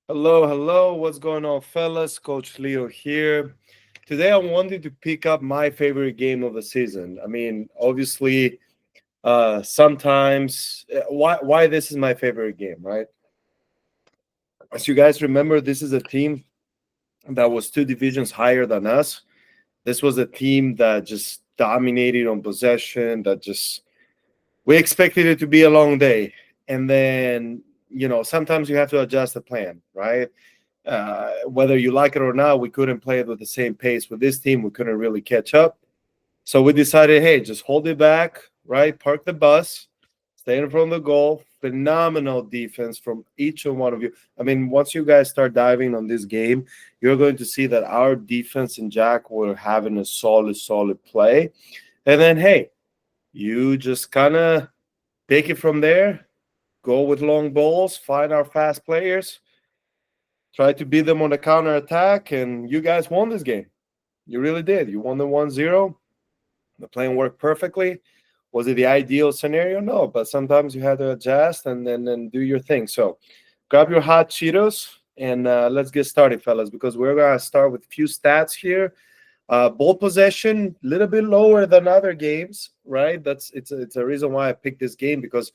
Hello, hello. What's going on, fellas? Coach Leo here. Today, I wanted to pick up my favorite game of the season. I mean, obviously, sometimes why this is my favorite game, right? As you guys remember, this is a team that was two divisions higher than us. This was a team that just dominated on possession. That just we expected it to be a long day, and then sometimes you have to adjust the plan, right? Whether you like it or not, we couldn't play it with the same pace with this team. We couldn't really catch up. So we decided, hey, just hold it back, right? Park the bus, stay in front of the goal. Phenomenal defense from each and one of you. I mean, once you guys start diving on this game, you're going to see that our defense and Jack were having a solid play. And then, hey, you just kind of take it from there, go with long balls, find our fast players, try to beat them on the counter attack, and you guys won this game. You really did. You won the 1-0. The plan worked perfectly. Was it the ideal scenario? No, but sometimes you had to adjust and then do your thing. So grab your hot Cheetos and let's get started, fellas, because we're going to start with a few stats here. Ball possession, a little bit lower than other games, right? It's a reason why I picked this game because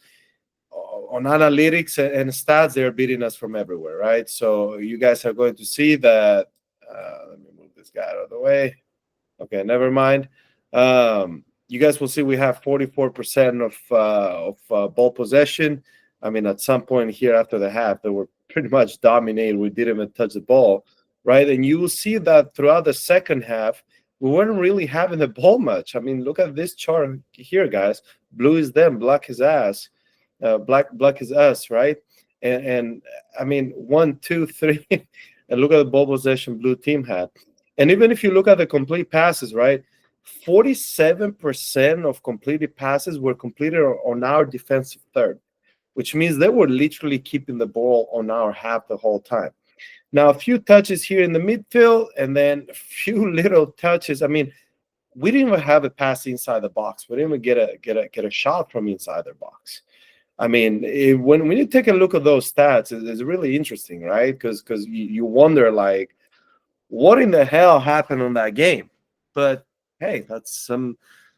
on analytics and stats, they're beating us from everywhere, right? So you guys are going to see that. Let me move this guy out of the way. Okay, never mind. You guys will see we have 44% of ball possession. I mean, at some point here after the half, they were pretty much dominated. We didn't even touch the ball, right? And you will see that throughout the second half, we weren't really having the ball much. I mean, look at this chart here, guys. Blue is them, black is us, black is us, right? And I mean, one, two, three, and look at the ball possession blue team had. And even if you look at the complete passes, right, 47% of completed passes were completed on our defensive third, which means they were literally keeping the ball on our half the whole time. Now, a few touches here in the midfield, and then a few little touches. I mean, we didn't even have a pass inside the box. We didn't even get a shot from inside their box. I mean, when you take a look at those stats, it's really interesting, right? Because you wonder like, what in the hell happened on that game? But hey, that's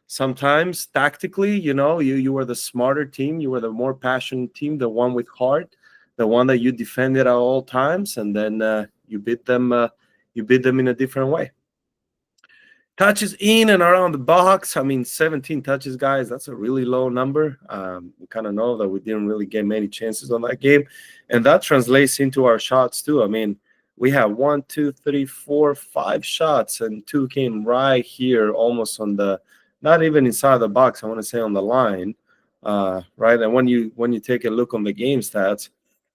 sometimes tactically, you were the smarter team, you were the more passionate team, the one with heart, the one that you defended at all times, and then you beat them. You beat them in a different way. Touches in and around the box. I mean, 17 touches, guys. That's a really low number. We kind of know that we didn't really get many chances on that game, and that translates into our shots too. I mean, we have one, two, three, four, five shots, and two came right here, almost on the, not even inside the box. I want to say on the line, right? And when you take a look on the game stats,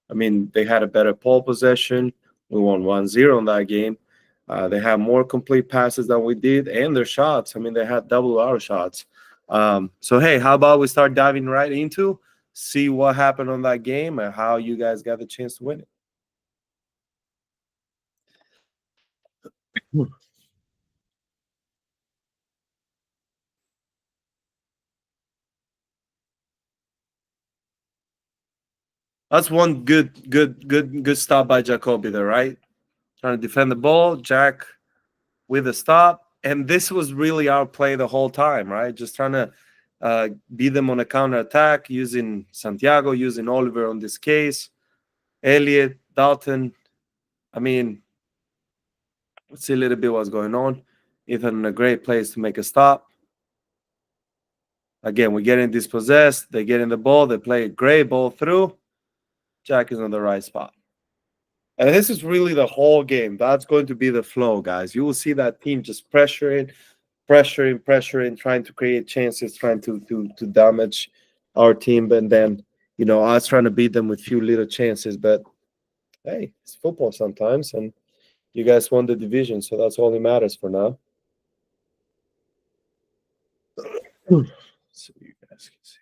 I mean, they had a better ball possession. We won 1-0 in that game. They had more complete passes than we did, and their shots. I mean, they had double our shots. So, hey, how about we start diving right into see what happened on that game and how you guys got the chance to win it? That's one good stop by Jacoby there, right? Trying to defend the ball, Jack with a stop, and this was really our play the whole time, right? Just trying to beat them on a counter attack using Santiago, using Oliver on this case, Elliot, Dalton. I mean, let's see a little bit what's going on. Ethan in a great place to make a stop. Again, we're getting dispossessed. They get in the ball. They play a great ball through. Jack is on the right spot. And this is really the whole game. That's going to be the flow, guys. You will see that team just pressuring, trying to create chances, trying to damage our team, and then us trying to beat them with few little chances. But hey, it's football sometimes, and you guys won the division, so that's all that matters for now. So you guys can see.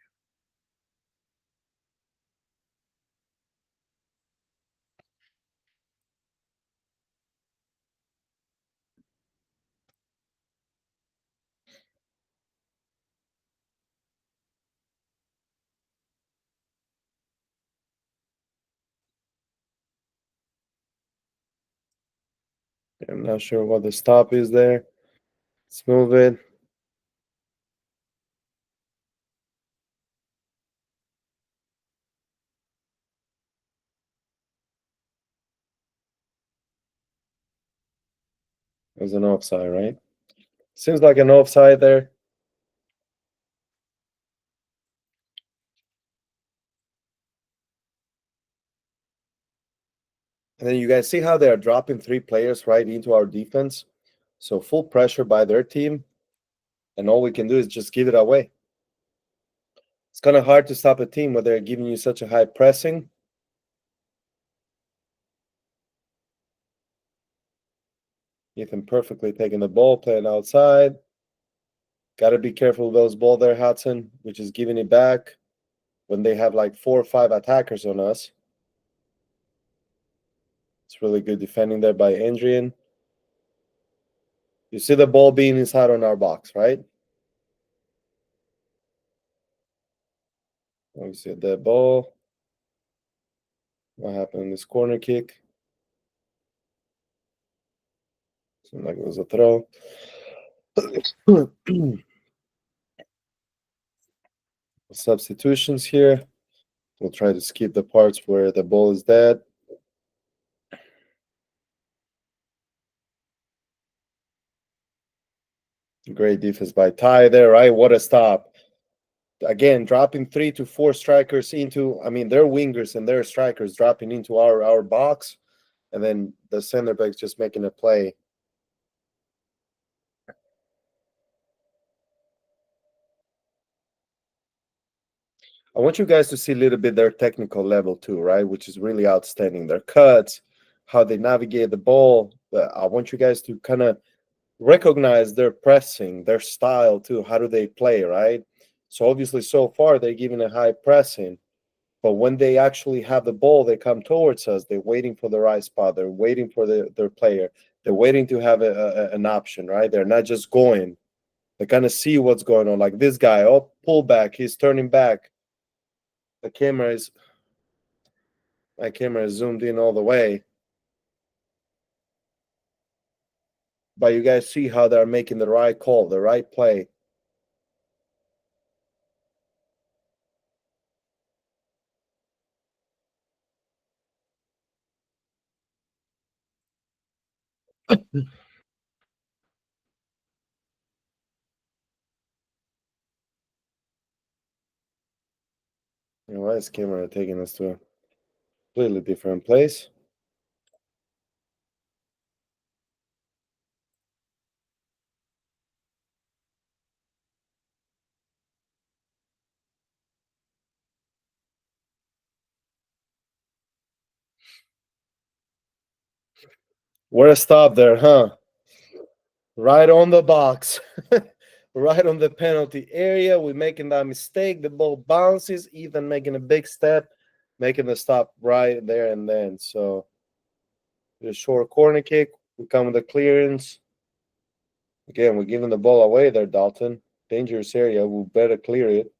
I'm not sure what the stop is there. Let's move it. It was an offside, right? Seems like an offside there. And then you guys see how they are dropping 3 players right into our defense. So full pressure by their team. And all we can do is just give it away. It's kind of hard to stop a team when they're giving you such a high pressing. Ethan perfectly taking the ball, playing outside. Got to be careful of those ball there, Hudson, which is giving it back when they have like 4 or 5 attackers on us. It's really good defending there by Adrian. You see the ball being inside on our box, right? Let me see that ball. What happened in this corner kick? Seemed like it was a throw. Substitutions here. We'll try to skip the parts where the ball is dead. Great defense by Ty there, right? What a stop. Again, dropping 3 to 4 strikers into, I mean, their wingers and their strikers dropping into our box, and then the center backs just making a play. I want you guys to see a little bit their technical level too, right? Which is really outstanding. Their cuts, how they navigate the ball. I want you guys to kind of recognize their pressing, their style too. How do they play, right? So obviously, so far they're giving a high pressing, but when they actually have the ball, they come towards us. They're waiting for the right spot. They're waiting for their player. They're waiting to have an option, right? They're not just going. They kind of see what's going on. Like this guy, oh, pull back. He's turning back. The camera is, my camera is zoomed in all the way. But you guys see how they're making the right call, the right play. Why is camera taking us to a completely different place? What a stop there, huh? Right on the box. Right on the penalty area. We're making that mistake. The ball bounces. Ethan making a big step, making the stop right there and then. So the short corner kick. We come with the clearance. Again, we're giving the ball away there, Dalton. Dangerous area. We better clear it.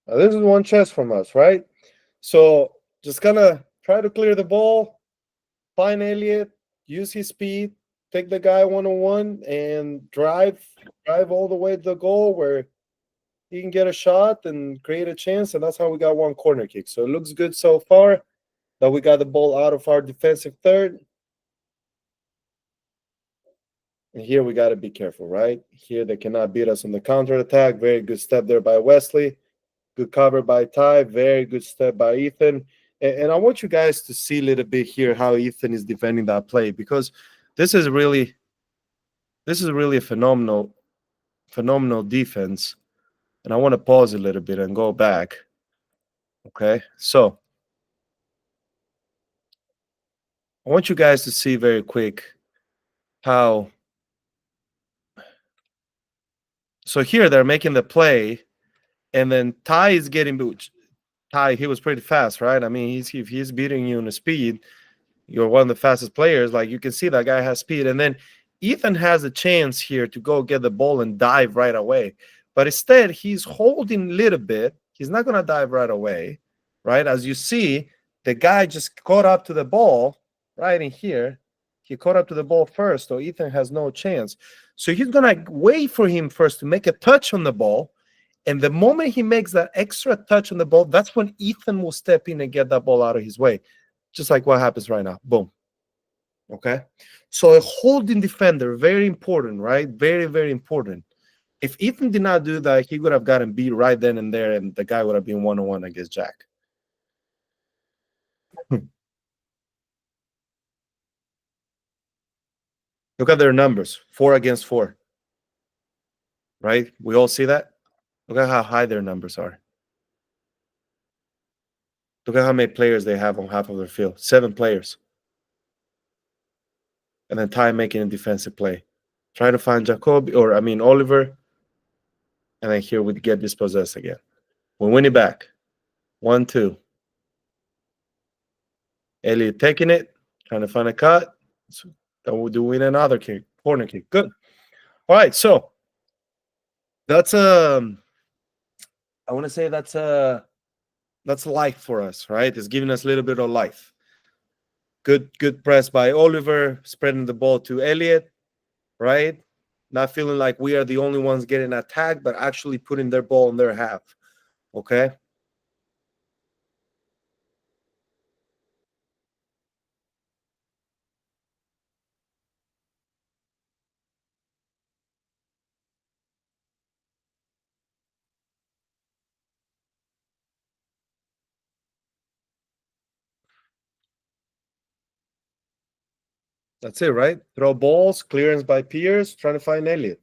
Now, this is one chest from us, right? So just gonna try to clear the ball, find Elliott, use his speed, take the guy 1-on-1, and drive all the way to the goal where he can get a shot and create a chance. And that's how we got one corner kick. So it looks good so far that we got the ball out of our defensive third. And here we got to be careful, right? Here they cannot beat us on the counter attack. Very good step there by Wesley. Good cover by Ty. Very good step by Ethan. And I want you guys to see a little bit here how Ethan is defending that play, because this is really a phenomenal defense. And I want to pause a little bit and go back. Okay, so I want you guys to see very quick how. So here they're making the play, and then Ty is getting booted. Ty, he was pretty fast, right? I mean, if he's beating you in the speed, you're one of the fastest players. Like, you can see that guy has speed. And then Ethan has a chance here to go get the ball and dive right away. But instead, he's holding a little bit, he's not going to dive right away, right? As you see, the guy just caught up to the ball right in here. He caught up to the ball first, so Ethan has no chance. So he's going to wait for him first to make a touch on the ball. And the moment he makes that extra touch on the ball, that's when Ethan will step in and get that ball out of his way. Just like what happens right now. Boom. Okay. So a holding defender, very important, right? Very, very important. If Ethan did not do that, he would have gotten beat right then and there, and the guy would have been 1-on-1 against Jack. Look at their numbers, 4-against-4, right? We all see that. Look at how high their numbers are. Look at how many players they have on half of their field. 7 players. And then Ty making a defensive play. Try to find Oliver. And then here we get dispossessed again. We win it back. 1-2. Elliott taking it, trying to find a cut. So then we'll do win another kick, corner kick. Good. All right, so that's I want to say that's life for us, right? It's giving us a little bit of life. Good press by Oliver, spreading the ball to Elliott, right? Not feeling like we are the only ones getting attacked, but actually putting their ball in their half. Okay. That's it, right? Throw balls, clearance by Pierce, trying to find Elliott.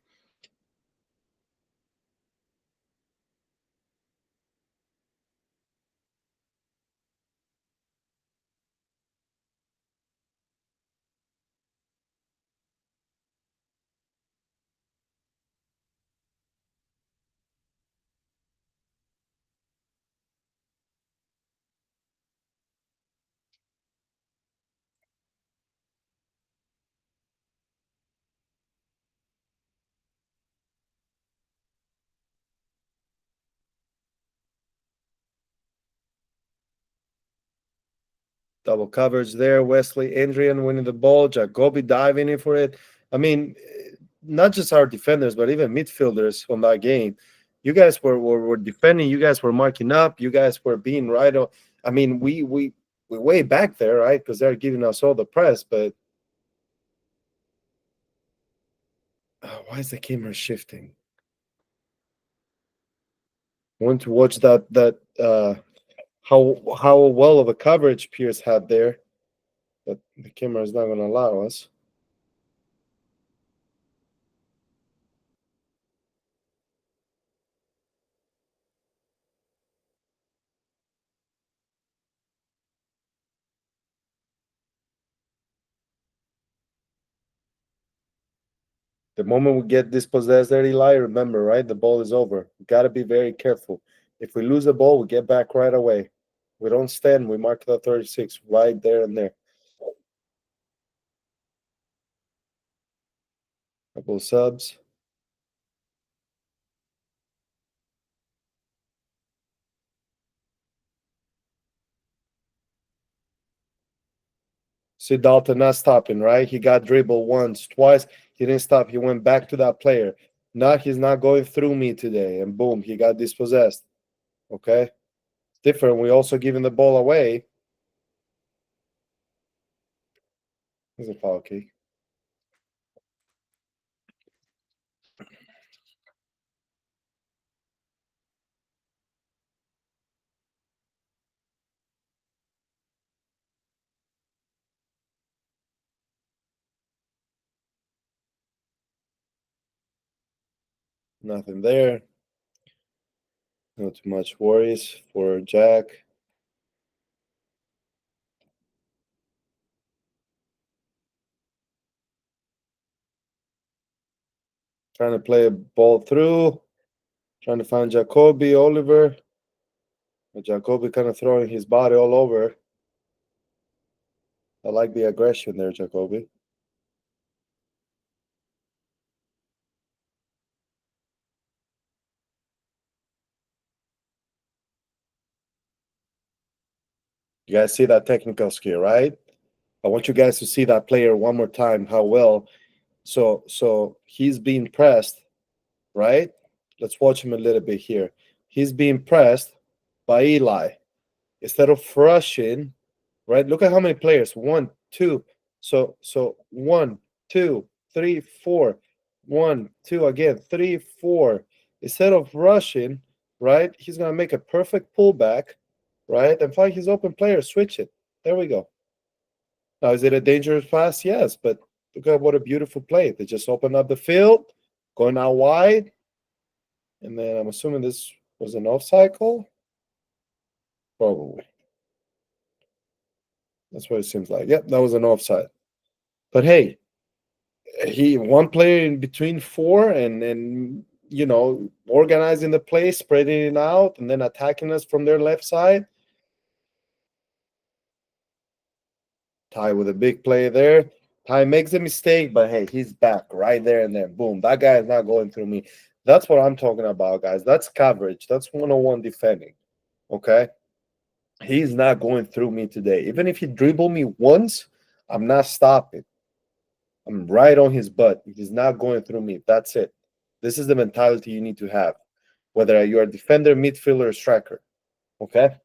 Double coverage there. Wesley Adrian winning the ball. Jacoby diving in for it. I mean, not just our defenders, but even midfielders on that game. You guys were defending. You guys were marking up. You guys were being right. I mean, we way back there, right? Because they're giving us all the press. But why is the camera shifting? I want to watch how well of a coverage Pierce had there, but the camera is not going to allow us. The moment we get dispossessed there, Eli, remember, right? The ball is over. We got to be very careful. If we lose the ball, we get back right away. We don't stand. We mark the 36 right there and there. Couple subs. See Dalton not stopping, right? He got dribbled once, twice. He didn't stop. He went back to that player. Not he's not going through me today. And boom, he got dispossessed. Okay? Different. We also giving the ball away. There's a foul kick. Nothing there. Not too much worries for Jack. Trying to play a ball through. Trying to find Jacoby, Oliver. But Jacoby kind of throwing his body all over. I like the aggression there, Jacoby. You guys see that technical skill, right? I want you guys to see that player one more time, how well. So he's being pressed, right? Let's watch him a little bit here. He's being pressed by Eli. Instead of rushing, right? Look at how many players. One, two. So one, two, three, four. One, two again, three, four. Instead of rushing, right? He's gonna make a perfect pullback, right? And find his open player, switch it. There we go. Now, is it a dangerous pass? Yes, but look at what a beautiful play. They just open up the field, going out wide, and then I'm assuming this was an off cycle. Probably. That's what it seems like. Yep, that was an offside. But hey, he one player in between four and organizing the play, spreading it out, and then attacking us from their left side. Ty with a big play there. Ty makes a mistake, but hey, he's back right there and then boom. That guy is not going through me. That's what I'm talking about, guys. That's coverage. That's 101 defending. Okay. He's not going through me today. Even if he dribble me once, I'm not stopping. I'm right on his butt. He's not going through me. That's it. This is the mentality you need to have, whether you're a defender, midfielder, or striker. Okay?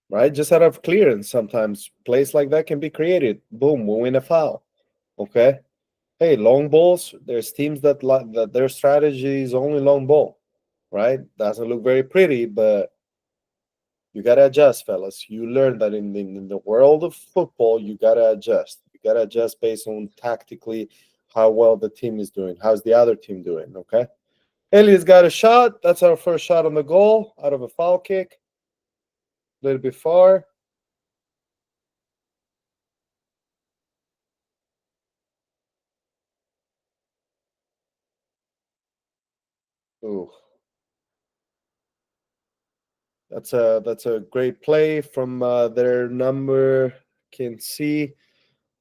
Right? Just out of clearance, sometimes plays like that can be created. Boom, we win a foul. Okay? Hey, long balls, there's teams that their strategy is only long ball, right? Doesn't look very pretty, but you gotta adjust, fellas. You learn that in the world of football, you gotta adjust. You gotta adjust based on tactically how well the team is doing. How's the other team doing? Okay. Elias got a shot. That's our first shot on the goal out of a foul kick. A little bit far. Ooh, that's a great play from their number. Can see.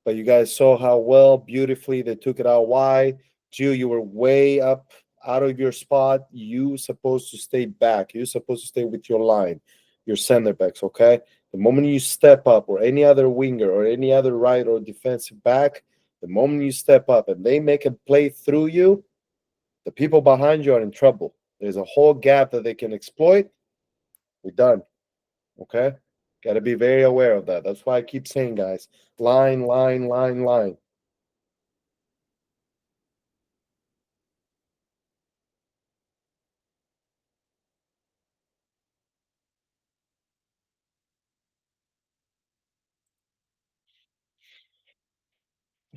But you guys saw how well, beautifully they took it out wide. Gio, you were way up out of your spot. You supposed to stay back. You're supposed to stay with your line, your center backs, okay? The moment you step up, or any other winger, or any other right or defensive back, the moment you step up and they make a play through you, the people behind you are in trouble. There's a whole gap that they can exploit. We're done. Okay? Got to be very aware of that. That's why I keep saying, guys, line, line, line, line.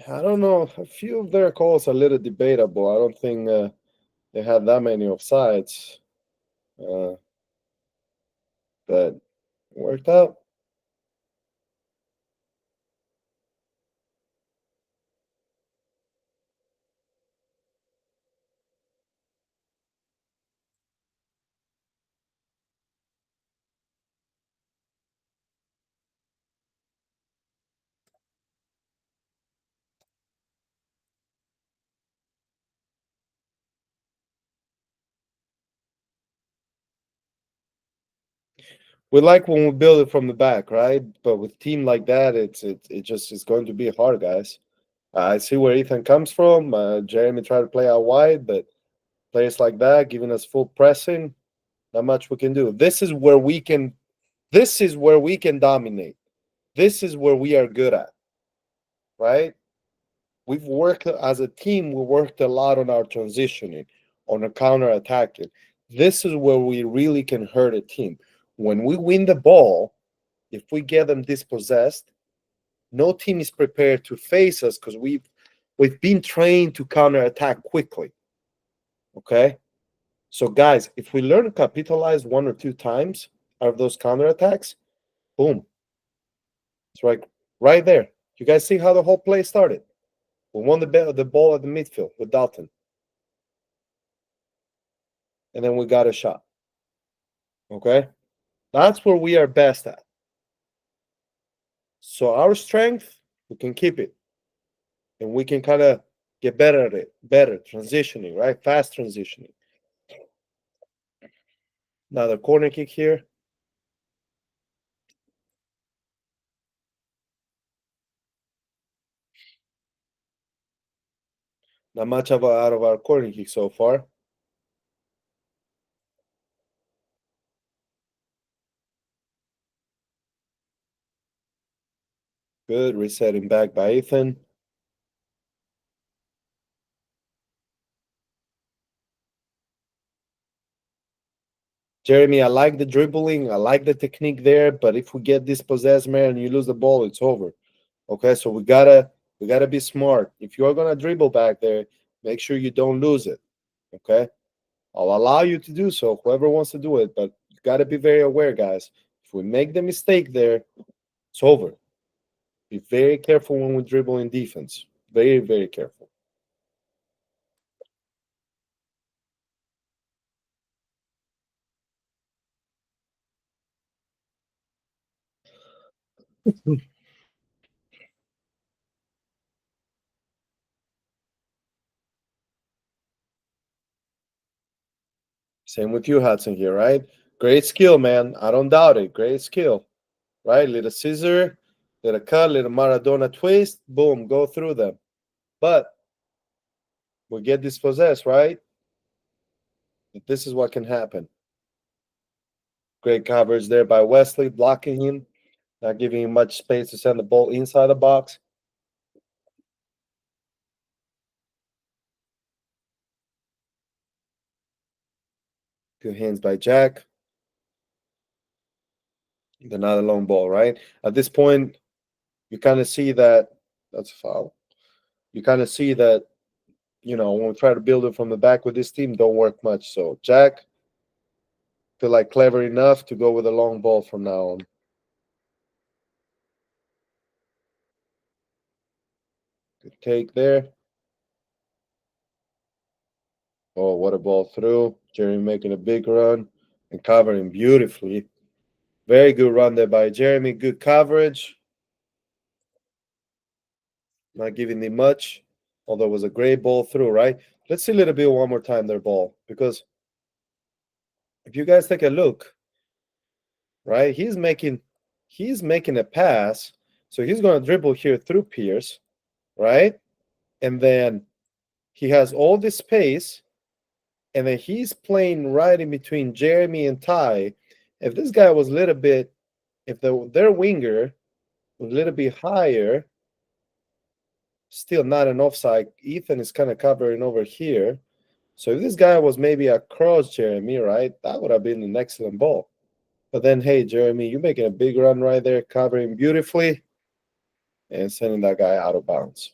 I don't know. A few of their calls are a little debatable. I don't think they had that many offsides, uh, but it worked out. We like when we build it from the back, right? But with team like that, it just is going to be hard, guys. I see where Ethan comes from. Jeremy tried to play out wide, but players like that giving us full pressing, not much we can do. This is where we can. This is where we can dominate. This is where we are good at, right? We've worked as a team, we worked a lot on our transitioning, on our counter attacking. This is where we really can hurt a team. When we win the ball, if we get them dispossessed, no team is prepared to face us because we've been trained to counter attack quickly. Okay. So guys, if we learn to capitalize one or two times out of those counter attacks, boom. It's right there. You guys see how the whole play started? We won the ball at the midfield with Dalton. And then we got a shot. Okay? That's where we are best at. So our strength, we can keep it, and we can kind of get better at it, better transitioning, right? Fast transitioning. Now the corner kick here. Not much of out of our corner kick so far. Good resetting back by Ethan. Jeremy, I like the dribbling. I like the technique there, but if we get dispossessed, man, and you lose the ball, it's over. Okay, so we gotta be smart. If you're gonna dribble back there, make sure you don't lose it. Okay, I'll allow you to do so, whoever wants to do it, but you gotta be very aware, guys. If we make the mistake there, it's over. Be very careful when we dribble in defense. Very, very careful. Same with you, Hudson, here, right? Great skill, man. I don't doubt it. Great skill, right? Little scissor, little cut, little Maradona twist, boom, go through them. But we get dispossessed, right? This is what can happen. Great coverage there by Wesley, blocking him, not giving him much space to send the ball inside the box. Good hands by Jack. Another long ball, right? At this point, you kind of see that that's a foul. You kind of see that, when we try to build it from the back with this team, don't work much. So Jack feel like clever enough to go with a long ball from now on. Good take there. Oh, what a ball through. Jeremy making a big run and covering beautifully. Very good run there by Jeremy. Good coverage. Not giving him much, although it was a great ball through, right? Let's see a little bit one more time their ball, because if you guys take a look, right, he's making a pass, so he's going to dribble here through Pierce, right? And then he has all this space, and then he's playing right in between Jeremy and Ty. If this guy was a little bit, if their winger was a little bit higher, still not an offside. Ethan is kind of covering over here. So if this guy was maybe across Jeremy, right, that would have been an excellent ball. But then, hey, Jeremy, you're making a big run right there, covering beautifully and sending that guy out of bounds.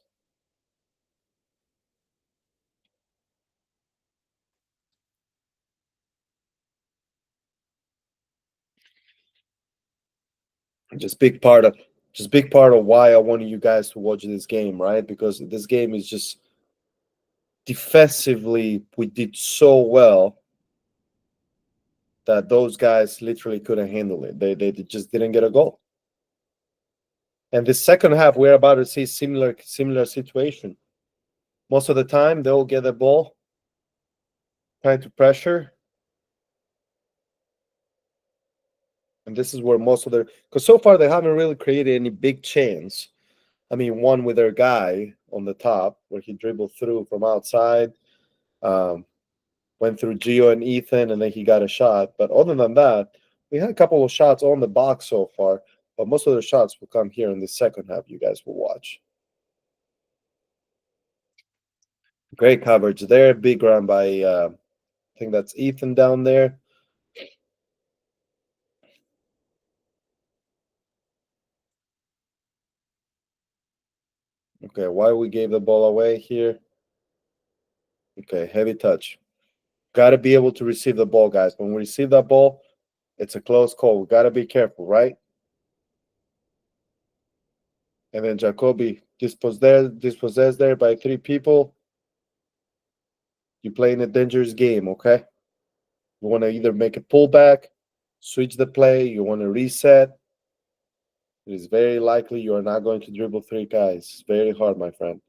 Just big part of just big part of why I wanted you guys to watch this game, right? Because this game is just defensively we did so well that those guys literally couldn't handle it. They just didn't get a goal. And the second half, we're about to see similar situation. Most of the time, they'll get the ball, trying to pressure, and this is where most of their because so far they haven't really created any big chance. I mean, one with their guy on the top where he dribbled through from outside, um, went through Gio and Ethan, and then he got a shot. But other than that, we had a couple of shots on the box so far, but most of the shots will come here in the second half. You guys will watch. Great coverage there. Big run by I think that's Ethan down there. Okay, why we gave the ball away here? Okay, heavy touch. Got to be able to receive the ball, guys. When we receive that ball, it's a close call. We got to be careful, right? And then Jacoby dispossessed there by three people. You're playing a dangerous game, okay? You want to either make a pullback, switch the play, you want to reset. It is very likely you are not going to dribble 3 guys. It's very hard, my friend.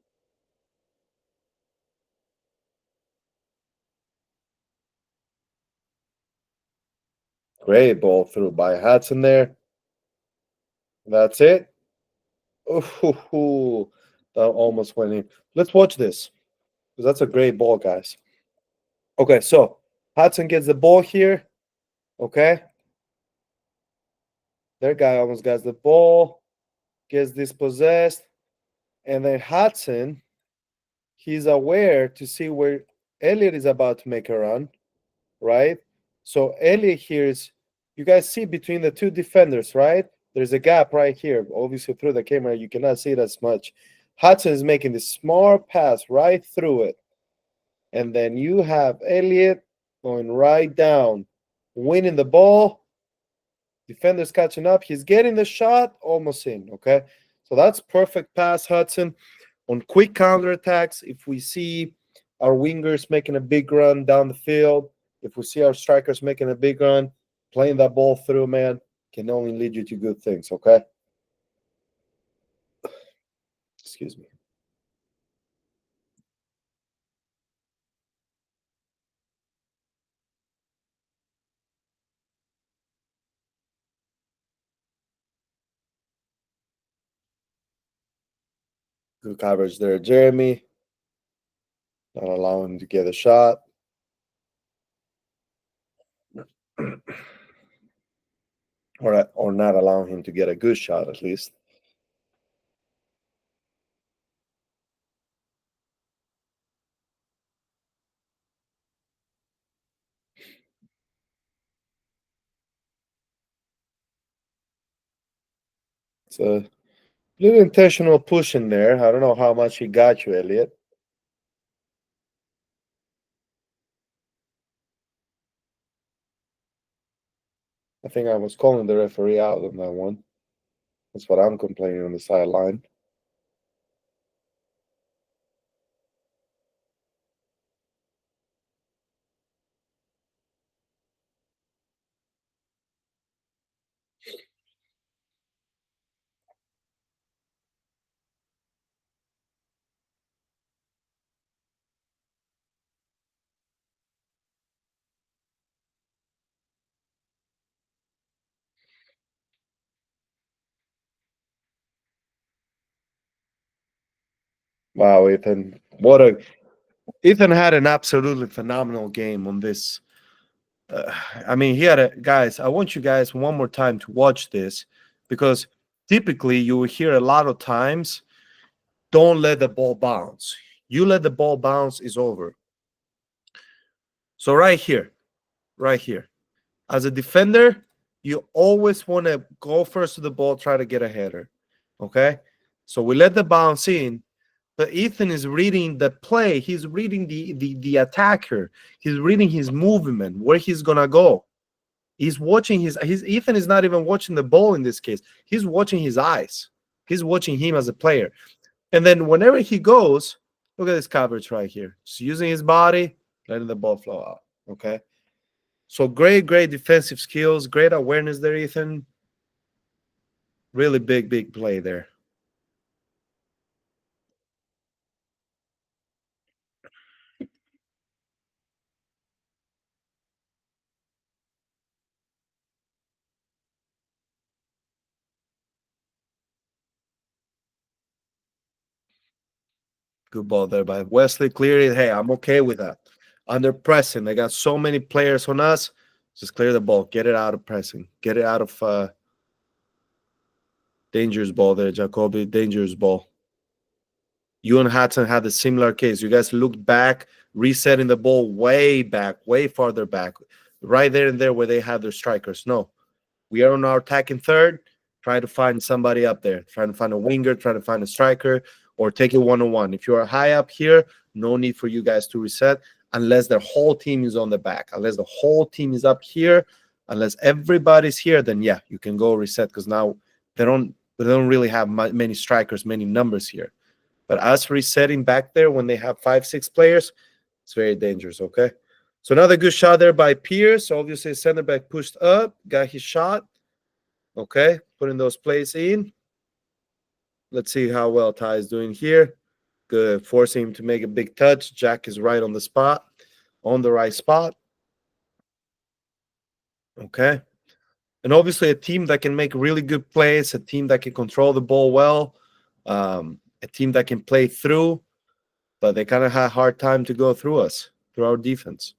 Great ball through by Hudson there. That's it. Ooh, that almost went in. Let's watch this because that's a great ball, guys. Okay, so Hudson gets the ball here. Okay, their guy almost gets the ball, gets dispossessed, and then Hudson, he's aware to see where Elliott is about to make a run, right? So Elliott here is, you guys see between the two defenders, right? There's a gap right here. Obviously, through the camera, you cannot see it as much. Hudson is making this smart pass right through it. And then you have Elliott going right down, winning the ball. Defender's catching up. He's getting the shot, almost in, okay? So that's perfect pass, Hudson. On quick counterattacks, if we see our wingers making a big run down the field, if we see our strikers making a big run, playing that ball through, man, can only lead you to good things, okay? Excuse me. Good coverage there, Jeremy. Not allowing him to get a shot. Or not allowing him to get a good shot, at least. It's a little intentional push in there. I don't know how much he got you, Elliot. I think I was calling the referee out on that one. That's what I'm complaining on the sideline. Wow, Ethan. Ethan had an absolutely phenomenal game on this. I mean, he had a guys. I want you guys one more time to watch this because typically you will hear a lot of times, don't let the ball bounce. You let the ball bounce is over. So right here, as a defender, you always want to go first to the ball, try to get a header. Okay, so we let the bounce in. But Ethan is reading the play. He's reading the attacker. He's reading his movement, where he's gonna go. He's watching his Ethan is not even watching the ball in this case. He's watching his eyes. He's watching him as a player. And then whenever he goes, look at this coverage right here. Just using his body, letting the ball flow out. Okay. So great defensive skills, great awareness there, Ethan. Really big play there. Good ball there by Wesley. Clear it. Hey, I'm okay with that. Under pressing, they got so many players on us. Just clear the ball. Get it out of pressing. Get it out of dangerous ball there, Jacoby. Dangerous ball. You and Hudson had a similar case. You guys looked back, resetting the ball way back, way farther back, right there and there where they have their strikers. No, we are on our attacking third, trying to find somebody up there, trying to find a winger, trying to find a striker, or take it one-on-one. If you are high up here, no need for you guys to reset unless the whole team is on the back, unless the whole team is up here, unless everybody's here, then yeah, you can go reset because now they don't really have many strikers, many numbers here. But us resetting back there when they have 5-6 players, it's very dangerous, okay? So another good shot there by Pierce. Obviously, center back pushed up, got his shot. Okay, putting those plays in. Let's see how well Ty is doing here. Good, forcing him to make a big touch. Jack is right on the spot, on the right spot. Okay. And obviously, a team that can make really good plays, a team that can control the ball well, a team that can play through, but they kind of had a hard time to go through us, through our defense.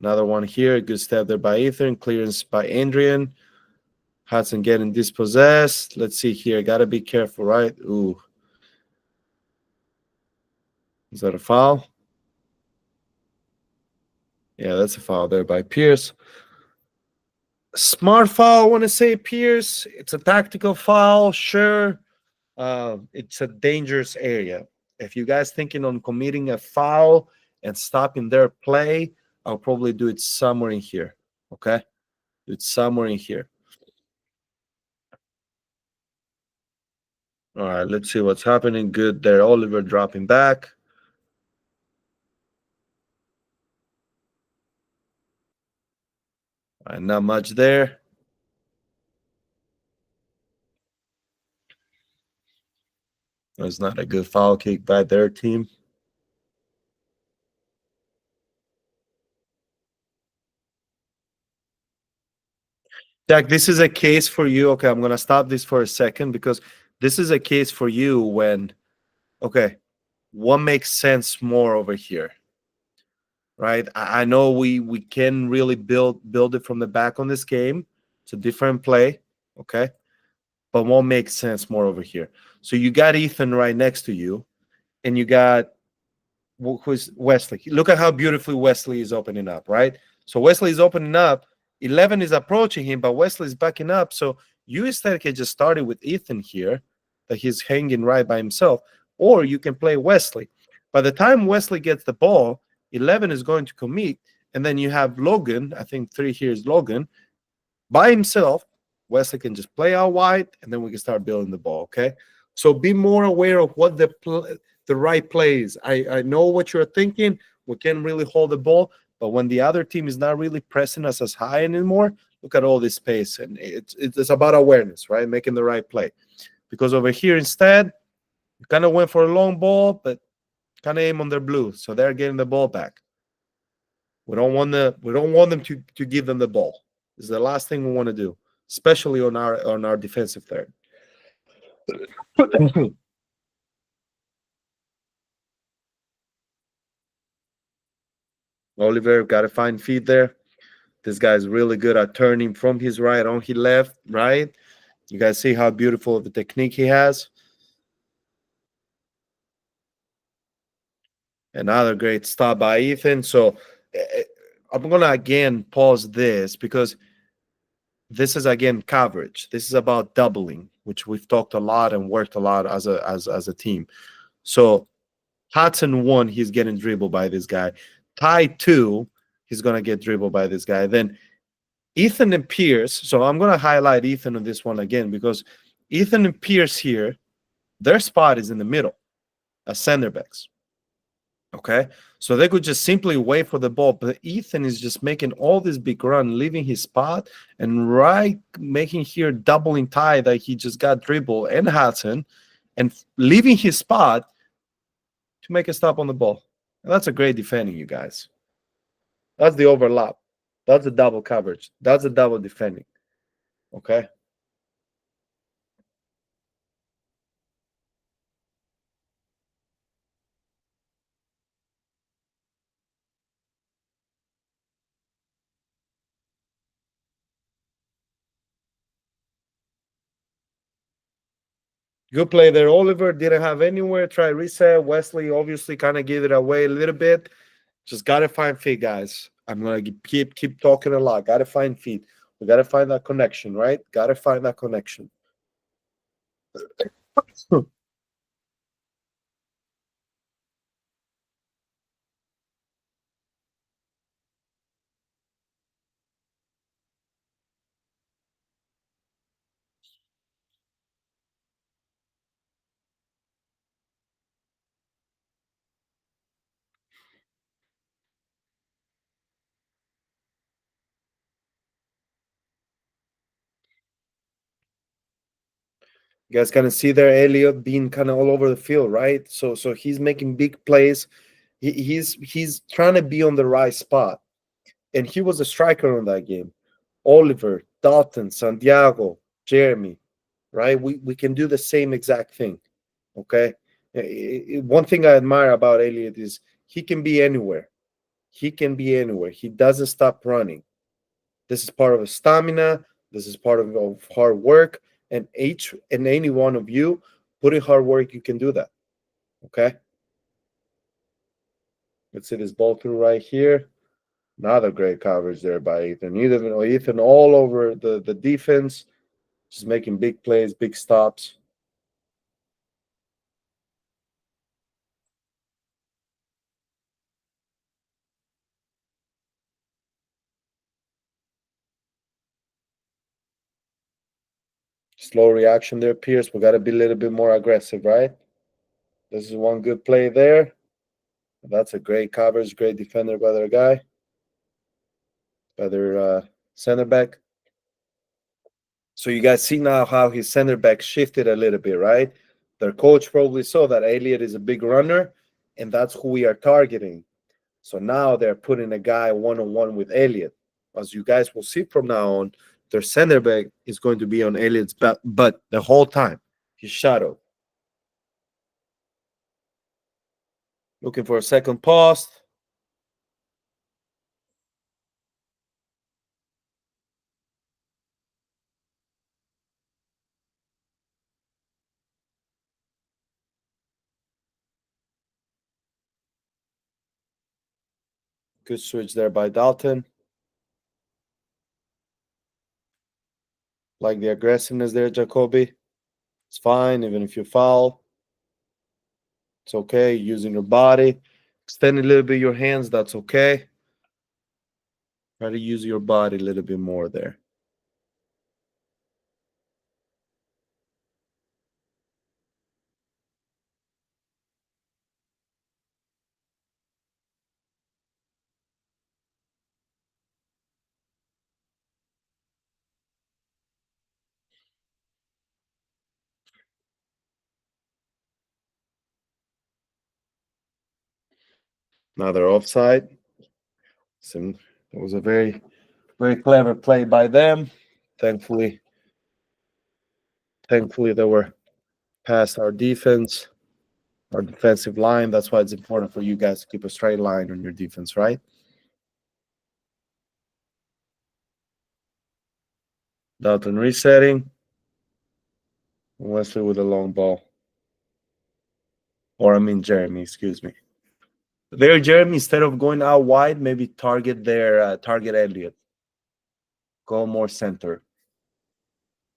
Another one here. Good step there by Ethan. Clearance by Adrian. Hudson getting dispossessed. Let's see here. Got to be careful, right? Ooh. Is that a foul? Yeah, that's a foul there by Pierce. Smart foul, I want to say, Pierce. It's a tactical foul, sure. It's a dangerous area. If you guys thinking on committing a foul and stopping their play, I'll probably do it somewhere in here. Okay, do it somewhere in here. All right, let's see what's happening. Good there, Oliver dropping back. All right, not much there. It's not a good foul kick by their team. Jack, this is a case for you. Okay, I'm gonna stop this for a second because this is a case for you when, okay, what makes sense more over here, right? I know we can really build it from the back on this game. It's a different play, okay, but what makes sense more over here? So you got Ethan right next to you, and you got who's Wesley. Look at how beautifully Wesley is opening up, right? So Wesley is opening up. 11 is approaching him, but Wesley is backing up. So you instead can just start it with Ethan here, that he's hanging right by himself, or you can play Wesley. By the time Wesley gets the ball, 11 is going to commit, and then you have Logan. I think 3 here is Logan by himself. Wesley can just play out wide, and then we can start building the ball. Okay, so be more aware of what the right plays. I know what you're thinking. We can't really hold the ball, but when the other team is not really pressing us as high anymore, look at all this space, and it's about awareness, right? Making the right play. Because over here instead, you kind of went for a long ball, but kind of aim on their blue, so they're getting the ball back. We don't want them to give them the ball. This is the last thing we want to do, especially on our defensive third. Oliver got to find feet there. This guy's really good at turning from his right on his left, right? You guys see how beautiful of the technique he has. Another great stop by Ethan. So I'm going to again pause this because this is again coverage. This is about doubling, which we've talked a lot and worked a lot as a team. So Hudson 1, he's getting dribbled by this guy. Ty 2, he's going to get dribbled by this guy. Then Ethan and Pierce. So I'm going to highlight Ethan on this one again because Ethan and Pierce here, their spot is in the middle as center backs. Okay. So they could just simply wait for the ball. But Ethan is just making all this big run, leaving his spot and right making here doubling Ty that he just got dribbled and Hudson and leaving his spot to make a stop on the ball. And that's a great defending, you guys. That's the overlap. That's a double coverage. That's a double defending. Okay. Good play there. Oliver didn't have anywhere. Try reset. Wesley obviously kind of gave it away a little bit. Just gotta find feet, guys. I'm gonna keep talking a lot. Gotta find feet. We gotta find that connection, right? Gotta find that connection. You guys kind of see there Elliott being kind of all over the field, right? So he's making big plays. He's trying to be on the right spot, and he was a striker on that game. Oliver, Dalton, Santiago, Jeremy, right? We can do the same exact thing. Okay. One thing I admire about Elliott is he can be anywhere. He can be anywhere. He doesn't stop running. This is part of his stamina. This is part of hard work. And each and any one of you put in hard work, you can do that. Okay. Let's see this ball through right here. Another great coverage there by Ethan. Ethan all over the defense, just making big plays, big stops. Slow reaction there, Pierce. We got to be a little bit more aggressive, right? This is one good play there. That's a great coverage, great defender by their guy, by their center back. So you guys see now how his center back shifted a little bit, right? Their coach probably saw that Elliott is a big runner, and that's who we are targeting. So now they're putting a guy one-on-one with Elliott. As you guys will see from now on, their center back is going to be on Elliott's butt the whole time. He's shadowed. Looking for a second pass. Good switch there by Dalton. Like the aggressiveness there, Jacoby. It's fine, even if you foul. It's okay. Using your body. Extend a little bit your hands. That's okay. Try to use your body a little bit more there. Now they're offside. So it was a very, very clever play by them. Thankfully, they were past our defense, our defensive line. That's why it's important for you guys to keep a straight line on your defense, right? Dalton resetting. Wesley with a long ball. Or I mean Jeremy, excuse me. There, Jeremy, instead of going out wide, maybe target Elliott. Go more center.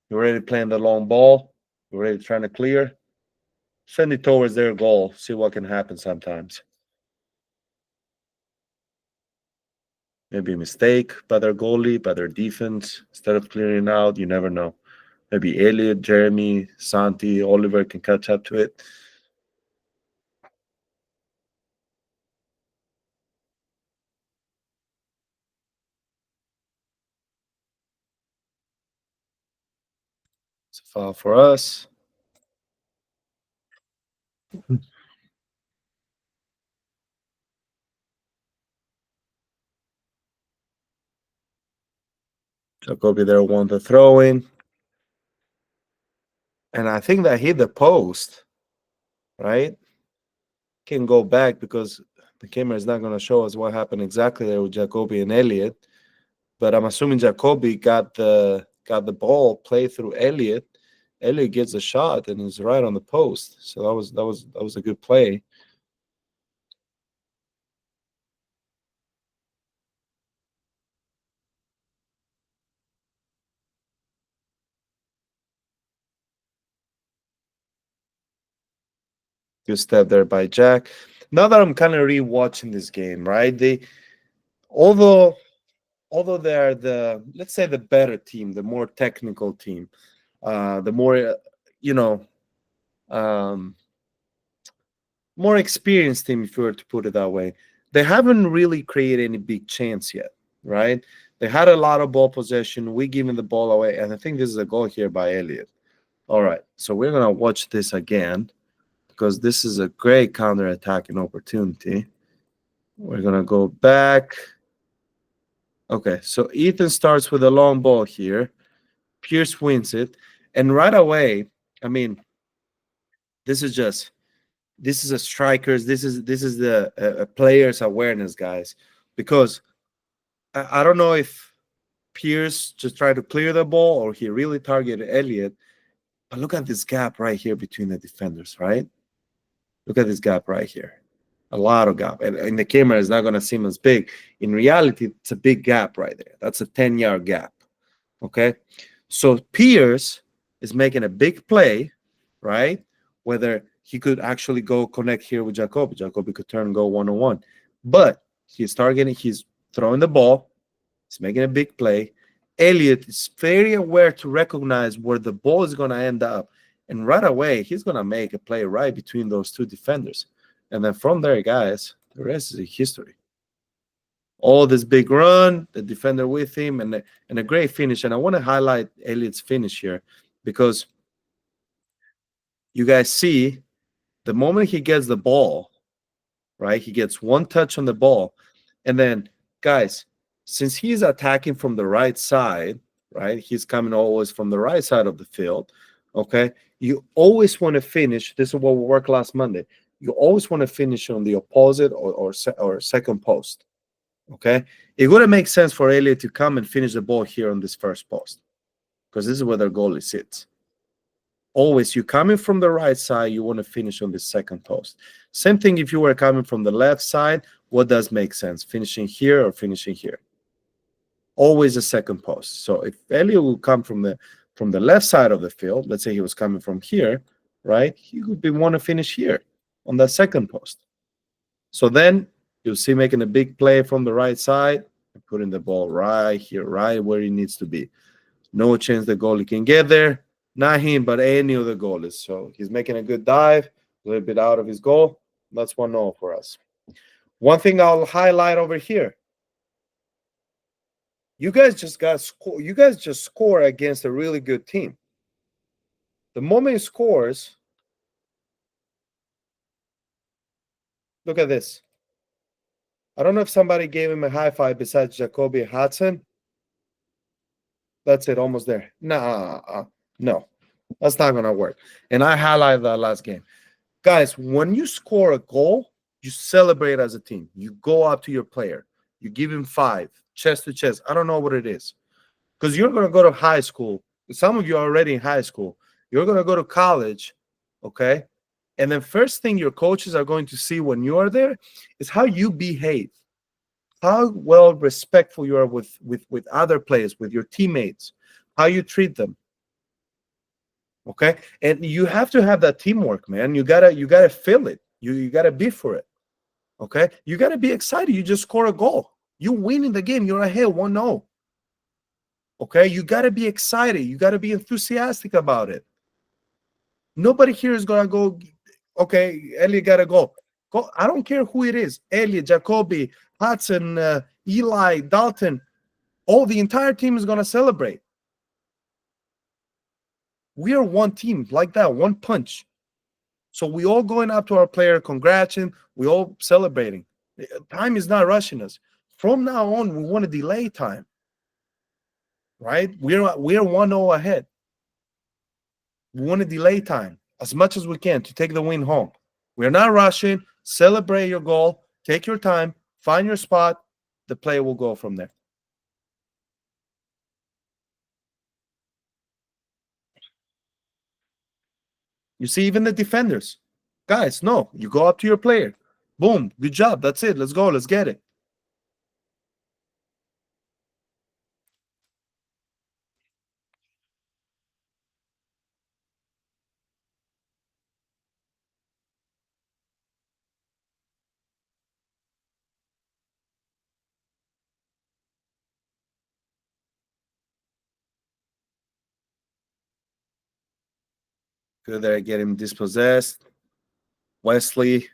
You're already playing the long ball. You're already trying to clear. Send it towards their goal. See what can happen sometimes. Maybe a mistake by their goalie, by their defense. Instead of clearing out, you never know. Maybe Elliott, Jeremy, Santi, Oliver can catch up to it. It's a foul for us. Jacoby there won the throw in. And I think that hit the post, right? Can go back because the camera is not going to show us what happened exactly there with Jacoby and Elliott. But I'm assuming Jacoby got the ball played through Elliott. Elliott gets a shot and is right on the post. So that was a good play. Good step there by Jack. Now that I'm kind of rewatching this game, right? Although they're the, let's say, the better team, the more technical team, the more you know, um, more experienced team, if you were to put it that way. They haven't really created any big chance yet, right? They had a lot of ball possession. We giving the ball away, and I think this is a goal here by Elliott. All right, so we're gonna watch this again because this is a great counter-attacking opportunity. We're gonna go back. Okay, so Ethan starts with a long ball here. Pierce wins it, and right away, I mean, this is a strikers. This is the players' awareness, guys, because I don't know if Pierce just tried to clear the ball or he really targeted Elliott. But look at this gap right here between the defenders, right? Look at this gap right here. A lot of gap. And in the camera, it's not going to seem as big. In reality, it's a big gap right there. That's a 10-yard gap. Okay? So Pierce is making a big play, right? Whether he could actually go connect here with Jacoby. Jacoby could turn and go one-on-one. But he's targeting, he's throwing the ball. He's making a big play. Elliott is very aware to recognize where the ball is going to end up. And right away, he's going to make a play right between those two defenders. And then from there, guys, the rest is history. All this big run, the defender with him, and a great finish. And I want to highlight Elliott's finish here because you guys see the moment he gets the ball, right? He gets one touch on the ball. And then, guys, since he's attacking from the right side, right? He's coming always from the right side of the field, okay? You always want to finish. This is what we worked last Monday. You always want to finish on the opposite or second post, okay? It wouldn't make sense for Elliott to come and finish the ball here on this first post because this is where their goalie sits. Always, you coming from the right side, you want to finish on the second post. Same thing if you were coming from the left side. What does make sense? Finishing here or finishing here? Always a second post. So if Elliott will come from the left side of the field, let's say he was coming from here, right? He would want to finish here on that second post. So then you'll see making a big play from the right side and putting the ball right here, right where he needs to be. No chance the goalie can get there. Not him, but any of the goalies. So he's making a good dive, a little bit out of his goal. That's 1-0 for us. One thing I'll highlight over here. You guys just score against a really good team. The moment he scores, look at this. I don't know if somebody gave him a high five besides Jacoby Hudson. That's it, almost there. No, that's not going to work. And I highlighted that last game. Guys, when you score a goal, you celebrate as a team. You go up to your player. You give him 5, chest to chest. I don't know what it is. Because you're going to go to high school. Some of you are already in high school. You're going to go to college, okay? And then first thing your coaches are going to see when you are there is how you behave. How well respectful you are with other players, with your teammates, how you treat them. Okay? And you have to have that teamwork, man. You gotta feel it. You gotta be for it. Okay? You gotta be excited. You just score a goal. You win in the game. You're ahead 1-0. Okay? You gotta be excited. You gotta be enthusiastic about it. Nobody here is gonna go, okay, Elliott gotta go. Go. I don't care who it is. Elliott, Jacoby, Hudson, Eli, Dalton. The entire team is gonna celebrate. We are one team like that, one punch. So we all going up to our player, congratulating, we all celebrating. Time is not rushing us. From now on, we want to delay time. Right? We're 1-0 ahead. We want to delay time as much as we can to take the win home. We're not rushing. Celebrate your goal. Take your time. Find your spot. The play will go from there. You see, even the defenders. Guys, no. You go up to your player. Boom. Good job. That's it. Let's go. Let's get it. Good there. Get him dispossessed. Wesley.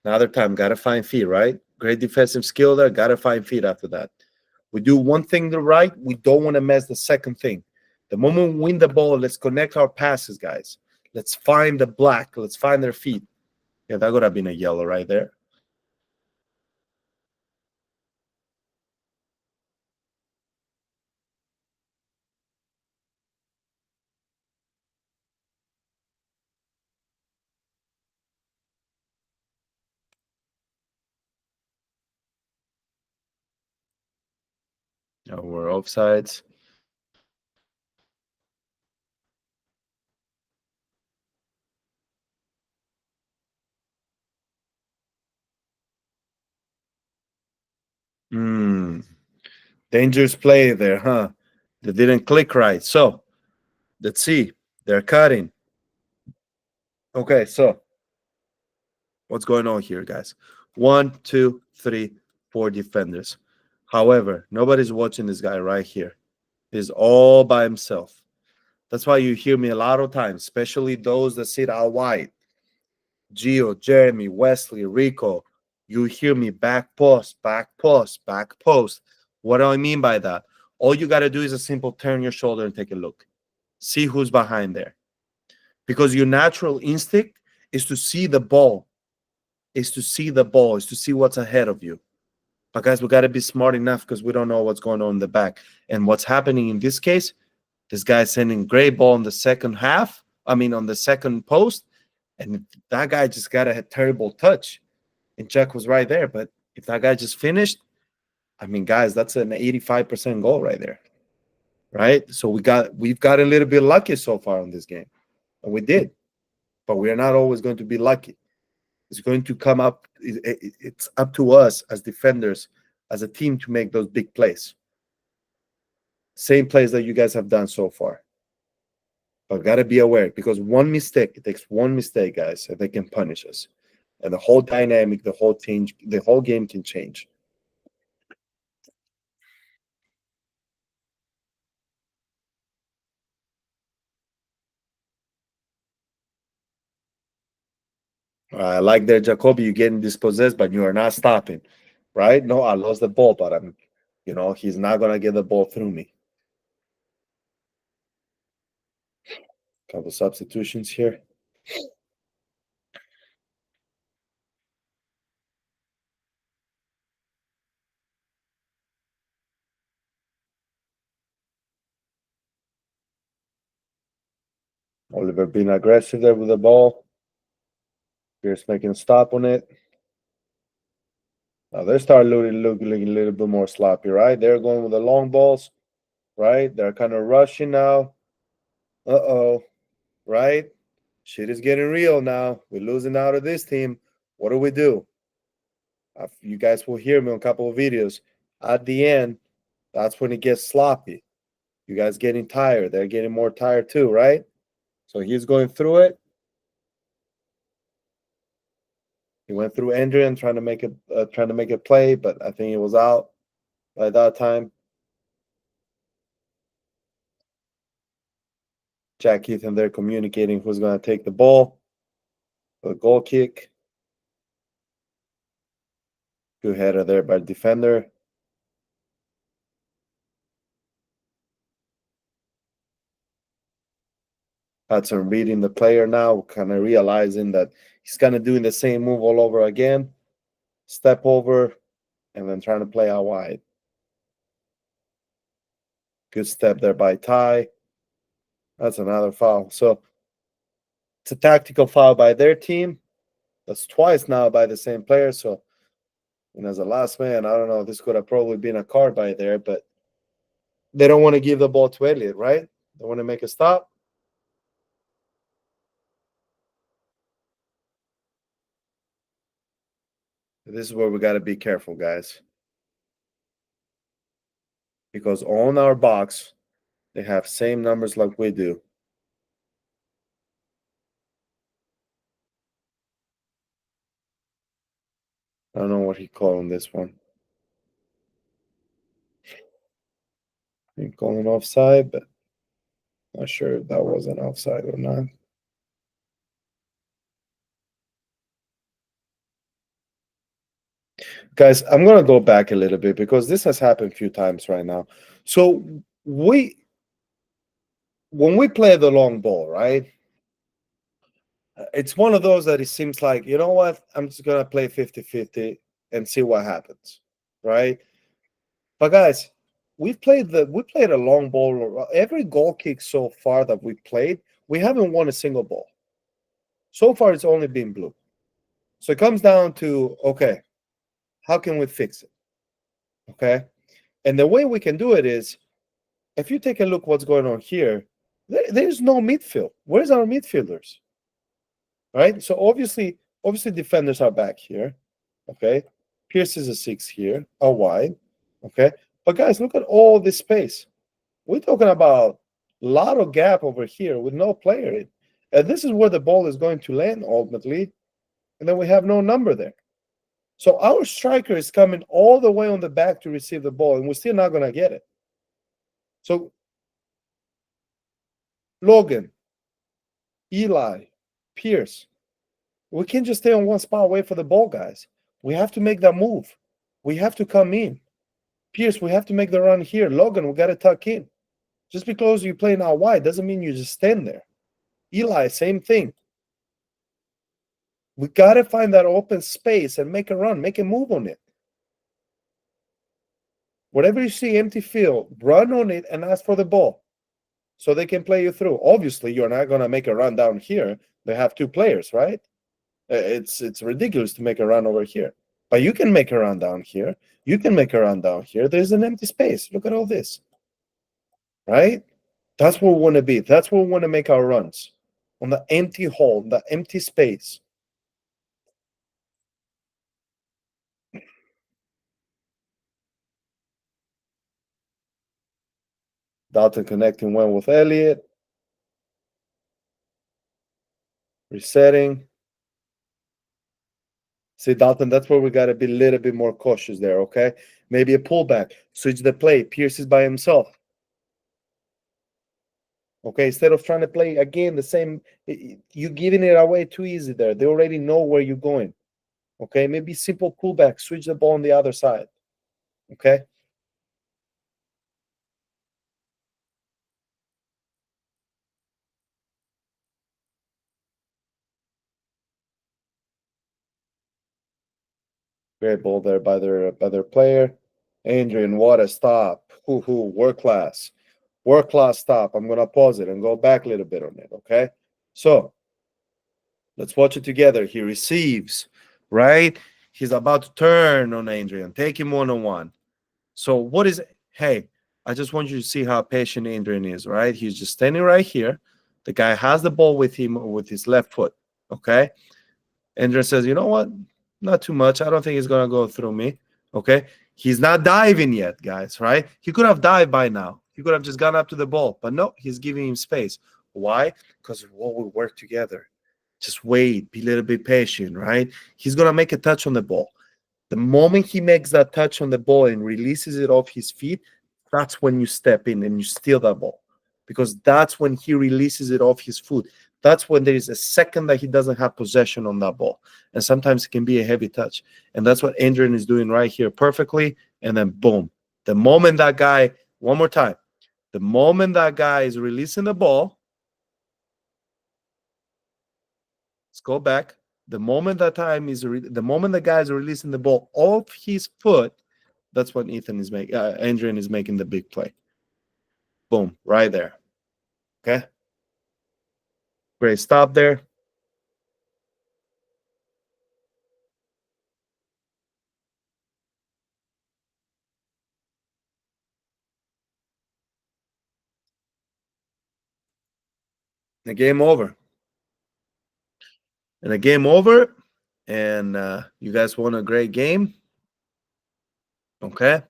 Another time. Got to find feet, right? Great defensive skill there. Got to find feet after that. We do one thing right. We don't want to mess the second thing. The moment we win the ball, let's connect our passes, guys. Let's find the black. Let's find their feet. Yeah, that would have been a yellow right there. No, we're offsides. Dangerous play there, huh? They didn't click right. So let's see. They're cutting. Okay, so what's going on here, guys? 1, 2, 3, 4 defenders. However, nobody's watching this guy right here. He's all by himself. That's why you hear me a lot of times, especially those that sit out wide. Gio, Jeremy, Wesley, Rico. You hear me back post, back post, back post. What do I mean by that? All you got to do is a simple turn your shoulder and take a look. See who's behind there. Because your natural instinct is to see the ball, is to see the ball, is to see what's ahead of you. But guys, we got to be smart enough because we don't know what's going on in the back. And what's happening in this case, this guy's sending great ball in the second half. On the second post. And that guy just got a terrible touch. And Chuck was right there. But if that guy just finished, guys, that's an 85% goal right there. Right? So we've got a little bit lucky so far in this game. And we did. But we are not always going to be lucky. It's going to come up. It's up to us as defenders, as a team, to make those big plays. Same plays that you guys have done so far. But got to be aware, because one mistake, it takes one mistake, guys, and they can punish us. And the whole dynamic, the whole game can change. I like there, Jacoby, you're getting dispossessed, but you are not stopping, right? No, I lost the ball, but he's not going to get the ball through me. Couple substitutions here. Oliver being aggressive there with the ball. Pierce making a stop on it. Now they start looking a little bit more sloppy, right? They're going with the long balls, right? They're kind of rushing now. Uh-oh, right? Shit is getting real now. We're losing out of this team. What do we do? You guys will hear me on a couple of videos. At the end, that's when it gets sloppy. You guys getting tired. They're getting more tired too, right? So he's going through it. He went through Andrew and trying to make a play, but I think it was out by that time. Jack Keith and they're communicating who's going to take the ball. The goal kick. Good header there by the defender. Hudson reading the player now, kind of realizing that he's kind of doing the same move all over again. Step over, and then trying to play out wide. Good step there by Ty. That's another foul. So it's a tactical foul by their team. That's twice now by the same player. So, as a last man, I don't know. This could have probably been a card by there, but they don't want to give the ball to Elliott, right? They want to make a stop. This is where we got to be careful, guys. Because on our box, they have same numbers like we do. I don't know what he called on this one. He calling offside, but not sure if that was an offside or not. Guys, I'm going to go back a little bit because this has happened a few times right now. So when we play the long ball, right? It's one of those that it seems like, you know what, I'm just going to play 50-50 and see what happens, right? But guys, we played a long ball. Every goal kick so far that we played, we haven't won a single ball. So far, it's only been blue. So it comes down to, okay, how can we fix it? Okay. And the way we can do it is, if you take a look what's going on here, there's no midfield. Where's our midfielders? Right? So obviously defenders are back here. Okay. Pierce is a 6 here, a wide. Okay. But guys, look at all this space. We're talking about a lot of gap over here with no player in. And this is where the ball is going to land ultimately. And then we have no number there. So our striker is coming all the way on the back to receive the ball, and we're still not going to get it. So Logan, Eli, Pierce, we can't just stay on one spot, wait for the ball, guys. We have to make that move. We have to come in. Pierce, we have to make the run here. Logan, we got to tuck in. Just because you play now wide doesn't mean you just stand there. Eli, same thing. We got to find that open space and make a run, make a move on it. Whatever you see empty field, run on it and ask for the ball so they can play you through. Obviously, you're not going to make a run down here. They have 2 players, right? It's ridiculous to make a run over here. But you can make a run down here. You can make a run down here. There's an empty space. Look at all this, right? That's where we want to be. That's where we want to make our runs, on the empty hole, the empty space. Dalton connecting one with Elliott. Resetting. See, Dalton, that's where we got to be a little bit more cautious there, okay? Maybe a pullback. Switch the play. Pierce is by himself. Okay, instead of trying to play again the same, you're giving it away too easy there. They already know where you're going. Okay, maybe simple pullback. Switch the ball on the other side. Okay. Great ball there by their player. Adrian, what a stop. World class. World class stop. I'm gonna pause it and go back a little bit on it. Okay. So let's watch it together. He receives, right? He's about to turn on Adrian, take him one-on-one. So what is it? Hey, I just want you to see how patient Adrian is, right? He's just standing right here. The guy has the ball with him with his left foot. Okay. Adrian says, you know what? Not too much. I don't think he's gonna go through me. Okay. He's not diving yet, guys, right? He could have dived by now. He could have just gone up to the ball, but no, he's giving him space. Why? Because we work together. Just wait, be a little bit patient, right? He's gonna make a touch on the ball. The moment he makes that touch on the ball and releases it off his feet, that's when you step in and you steal that ball, because that's when he releases it off his foot. That's when there is a second that he doesn't have possession on that ball. And sometimes it can be a heavy touch. And that's what Adrian is doing right here perfectly. And then boom. The moment that guy, one more time, the moment that guy is releasing the ball, let's go back. The moment the moment the guy is releasing the ball off his foot, that's when Adrian is making the big play. Boom, right there. Okay. Great stop there. The game over. And the game over. And you guys won a great game. Okay.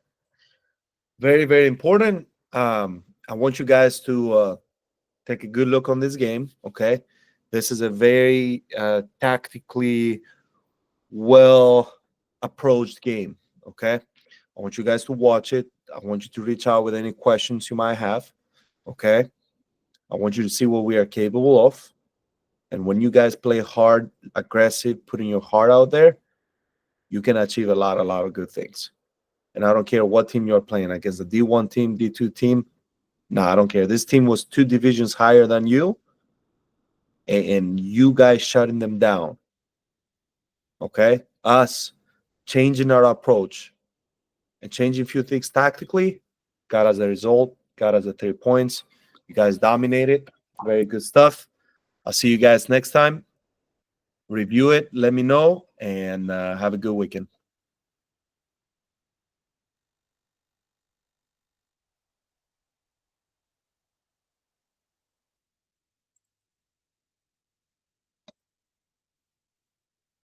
Very, very important. I want you guys to take a good look on this game. Okay. This is a very tactically well approached game. Okay. I want you guys to watch it. I want you to reach out with any questions you might have. Okay. I want you to see what we are capable of. And when you guys play hard, aggressive, putting your heart out there, you can achieve a lot of good things. And I don't care what team you're playing against, the D1 team, D2 team, No, I don't care. This team was 2 divisions higher than you, and you guys shutting them down. Okay? Us changing our approach and changing a few things tactically got us a result, got us the 3 points. You guys dominated. Very good stuff. I'll see you guys next time. Review it, let me know, and have a good weekend.